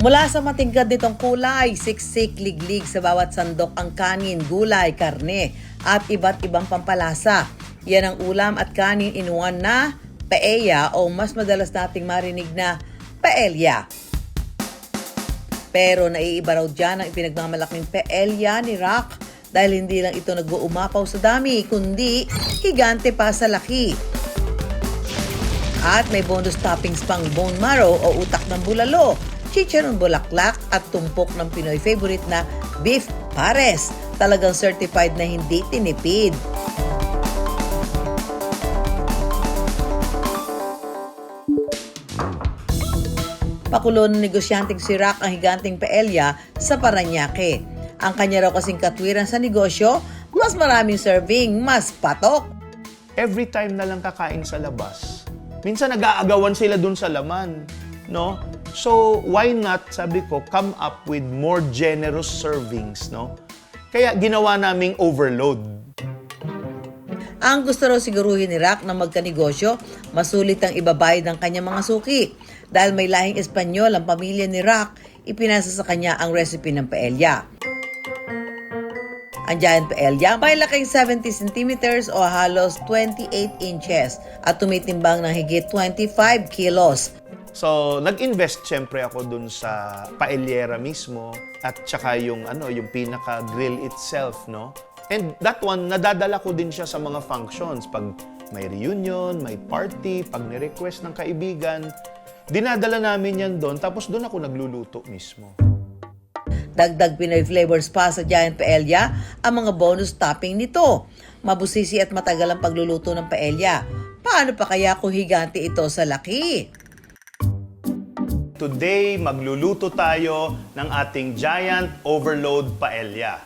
Mula sa matingkad nitong kulay, siksik, liglig sa bawat sandok ang kanin, gulay, karne at iba't ibang pampalasa. Yan ang ulam at kanin inuwan na paella o mas madalas nating marinig na paella. Pero naiiba raw dyan ang ipinagmamalaking paella ni Rock dahil hindi lang ito nag-uumapaw sa dami, kundi higante pa sa laki. At may bonus toppings pang bone marrow o utak ng bulalo, chicharon bulaklak at tumpok ng Pinoy favorite na beef pares. Talagang certified na hindi tinipid. Pakulo ng negosyanteng si Rock ang higanteng paella sa Parañaque. Ang kanya raw kasing katwiran sa negosyo, mas maraming serving, mas patok. Every time na lang kakain sa labas, minsan nag-aagawan sila dun sa laman, no? So, why not, sabi ko, come up with more generous servings, no? Kaya ginawa naming overload. Ang gusto raw siguruhin ni Rock na magkanegosyo, masulit ang ibabayad ng kanyang mga suki. Dahil may lahing Espanyol ang pamilya ni Rock, ipinasa sa kanya ang recipe ng paella. Ang giant paella may laking 70 centimeters o halos 28 inches at tumitimbang ng higit 25 kilos. So, nag-invest syempre ako dun sa paellera mismo at saka yung pinaka-grill itself, no? And that one, nadadala ko din siya sa mga functions. Pag may reunion, may party, pag ni-request ng kaibigan, dinadala namin yan doon, tapos doon ako nagluluto mismo. Dagdag Pinoy flavors pa sa giant paella ang mga bonus topping nito. Mabusisi at matagal ang pagluluto ng paella. Paano pa kaya kung higante ito sa laki? Today, magluluto tayo ng ating giant overload paella.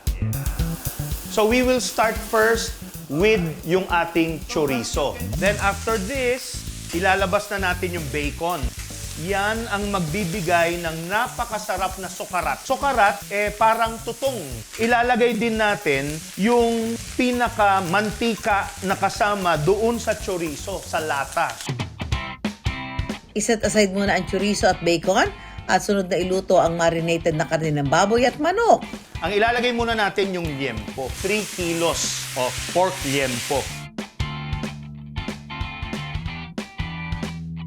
So we will start first with yung ating chorizo. Then after this, ilalabas na natin yung bacon. Yan ang magbibigay ng napakasarap na sukarat. Sukarat, parang tutong. Ilalagay din natin yung pinaka-mantika na kasama doon sa chorizo, sa lata. Iset aside muna ang chorizo at bacon at sunod na iluto ang marinated na karne ng baboy at manok. Ang ilalagay muna natin yung liempo. 3 kilos of pork liempo.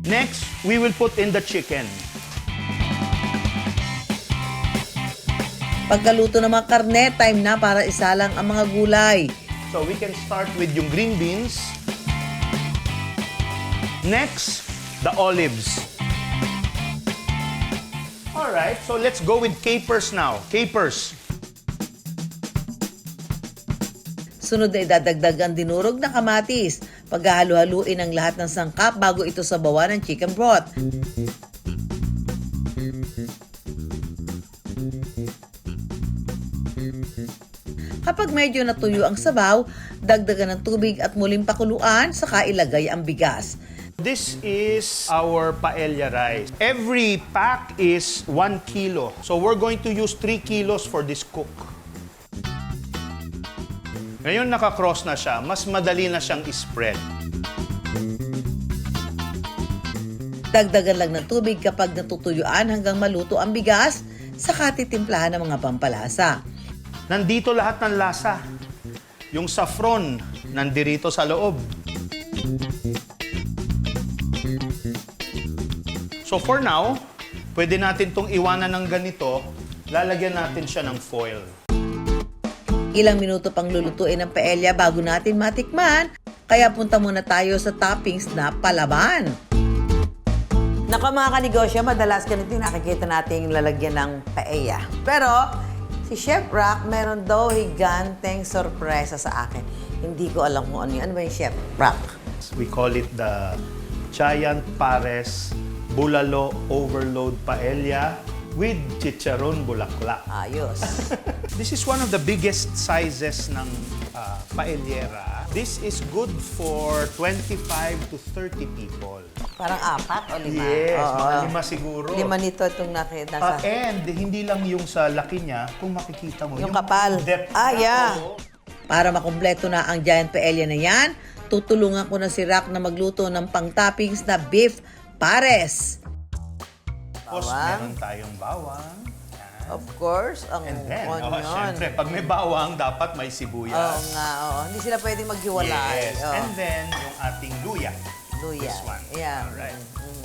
Next, we will put in the chicken. Pagkaluto ng mga karne, time na para isalang ang mga gulay. So we can start with yung green beans. Next, the olives. Alright, so let's go with capers now. Capers. Sunod na idadagdag ang dinurog na kamatis. Paghahalu-haluin ang lahat ng sangkap bago ito sabawan ng chicken broth. Kapag medyo natuyo ang sabaw, dagdagan ng tubig at muling pakuluan, saka ilagay ang bigas. This is our paella rice. Every pack is 1 kilo. So we're going to use 3 kilos for this cook. Ngayon naka-cross na siya, mas madali na siyang i-spread. Dagdagan lang ng tubig kapag natutuyuan hanggang maluto ang bigas, saka titimplahan ng mga pampalasa. Nandito lahat ng lasa. Yung saffron, nandirito sa loob. So for now, pwede natin itong iwanan ng ganito, lalagyan natin siya ng foil. Ilang minuto pang lulutuin ang paella bago natin matikman, kaya punta muna tayo sa toppings na palaban. Naka mga kanegosyo, madalas ganito yung nakikita natin yung lalagyan ng paella. Pero si Chef Rock meron daw higanteng sorpresa sa akin. Hindi ko alam kung ano yun. Ano ba yung Chef Rock? We call it the Giant Pares Bulalo Overload Paella with chicharon bulaklak. Ayos. This is one of the biggest sizes ng paellera. This is good for 25 to 30 people. Parang 4 o 5? Yes, Oo. mga 5 siguro. 5 nito itong nakita sa... And hindi lang yung sa laki niya, kung makikita mo. Yung kapal. Depth Yeah. oo. Para makumpleto na ang giant paella na yan, tutulungan ko na si Rock na magluto ng pang-toppings na beef pares. Tapos, Bawang. meron tayong bawang. Yan. Of course, ang And then, onion. syempre, pag may bawang, dapat may Oo sibuyas. nga, oo. Hindi sila pwedeng maghiwalay. Yes. Oo. And then, yung ating luya. Luya. This one. Yeah. Alright. Mm.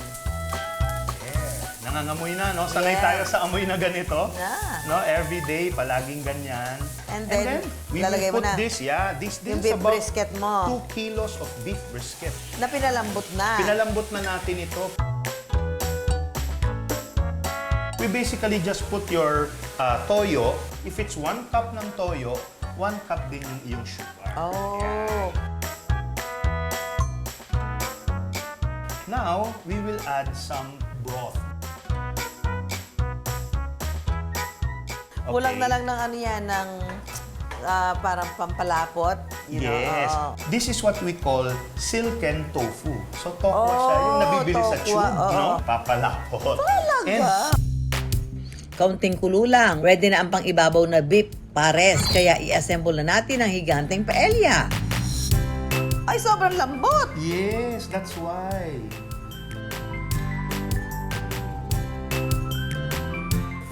Yeah. Nangangamoy na, no? Sanay Yeah. tayo sa amoy na ganito. Yeah. No? Every day, palaging ganyan. And then, we lalagay will mo put na. this, this Yung is beef about brisket mo. 2 kilos of beef brisket. Na pinalambot na. Pinalambot na natin ito. We basically just put your toyo. If it's 1 cup ng toyo, 1 cup din yung iyong sugar. Oh. Now, we will add some broth. Kulang Okay. na lang ng ano yan, ng parang pampalapot. You know? Yes. Oo. This is what we call silken tofu. So, tokwa siya, yung nabibili sa tokwa, tube, oo. no? Papalapot. Talaga? And Kaunting kulo lang. Ready na ang pang-ibabaw na beef pares. Kaya i-assemble na natin ang higanteng paella. Ay, sobrang lambot! yes, that's why.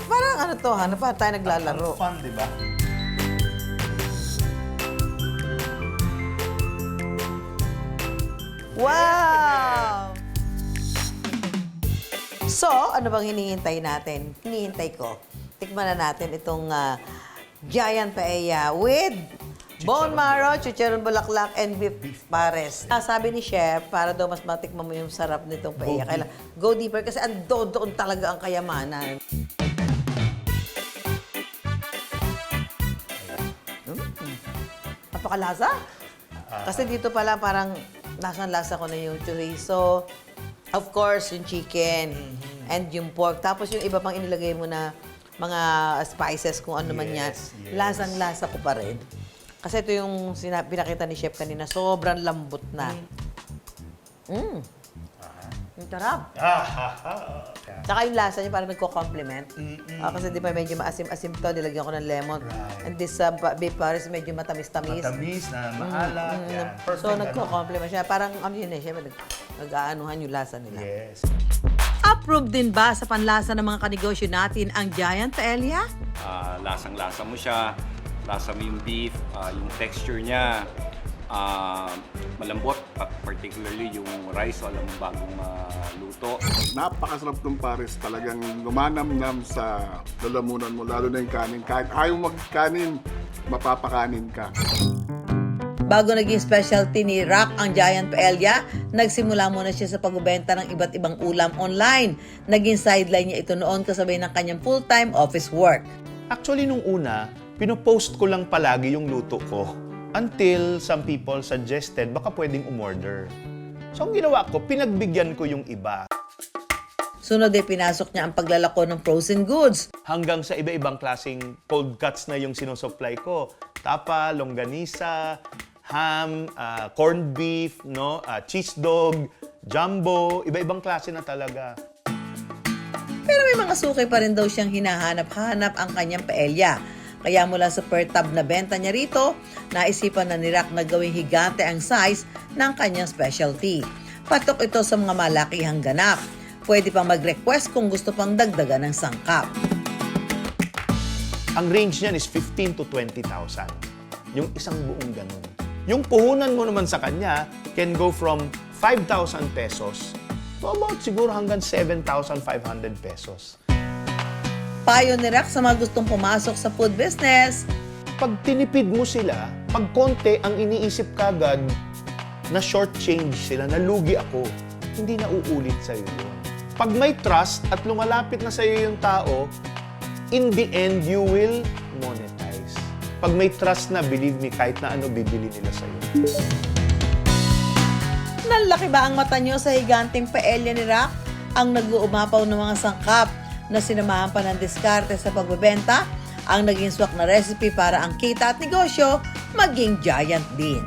Parang ano to, ano pa tayo naglalaro? Ang fun, di ba? Wow! So, ano bang hinihintay natin? Hinihintay ko. Tikman na natin itong giant paella with bone marrow, chicharon bulaklak, and beef pares. Sabi ni chef, para daw mas matikman mo yung sarap nitong paella, Go kailangan go deeper kasi doon talaga ang kayamanan. Napakalasa. Kasi dito pala parang lasa ko na yung chorizo. Of course, yung chicken and yung pork. Tapos yung iba pang inilagay mo na mga spices kung ano man yan. Yes, yes. Lasang-lasa ko pa rin. Kasi ito yung pinakita ni chef kanina, sobrang lambot na. Yung tarap. Tsaka yung lasa niya parang nagko-complement. Kasi di ba medyo maasim-asim to, nilagyan ko ng lemon. Right. And this beef pares medyo matamis-tamis. Matamis na maalat. Yan. Perfect. So, nagko-complement siya. Parang, ano yun eh, siya, nag-aanuhan yung lasa nila. Yes. Approved din ba sa panlasa ng mga kanegosyo natin ang Giant Paella? Lasang-lasa mo siya, lasa mo yung beef, yung texture niya, malambot, particularly yung rice, walang bagong luto. Napakasarap ng pares, talagang lumanamnam sa lalamunan mo, lalo na yung kanin. Kahit ayaw magkanin, mapapakanin ka. Bago naging specialty ni Rock ang Giant Paella, nagsimula muna siya sa pagbebenta ng iba't ibang ulam online. Naging sideline niya ito noon kasabay ng kanyang full-time office work. Actually, nung una, pinopost ko lang palagi yung luto ko. Until some people suggested, baka pwedeng umorder. So, ang ginawa ko, pinagbigyan ko yung iba. Sunod ay pinasok niya ang paglalako ng frozen goods. Hanggang sa iba-ibang klaseng cold cuts na yung sinusupply ko. Tapa, longganisa, ham, corned beef, no, cheese dog, jumbo, iba-ibang klase na talaga. Pero may mga suki pa rin daw siyang hinahanap-hanap ang kanyang paella. Kaya mula sa per tab na benta niya rito, naisipan na ni Rock na gawing higante ang size ng kanyang specialty. Patok ito sa mga malakihang ganap. Pwede pang mag-request kung gusto pang dagdagan ng sangkap. Ang range niyan is 15 to 20,000. Yung isang buong ganun. Yung puhunan mo naman sa kanya can go from 5,000 pesos to about siguro hanggang 7,500 pesos. Payo ni Rock sa mga gustong pumasok sa food business. Pag tinipid mo sila, pag konti ang iniisip kagad na short change sila, nalugi ako, hindi na uulit sa'yo yun. Pag may trust at lumalapit na sa'yo yung tao, in the end, you will monetize. Pag may trust na, believe me, kahit na ano bibili nila sa'yo. Nalaki ba ang mata nyo sa higanteng paella ni Rock? Ang nag-uumapaw ng mga sangkap na sinamahan pa ng diskarte sa pagbebenta, ang naging swak na recipe para ang kita at negosyo maging giant din.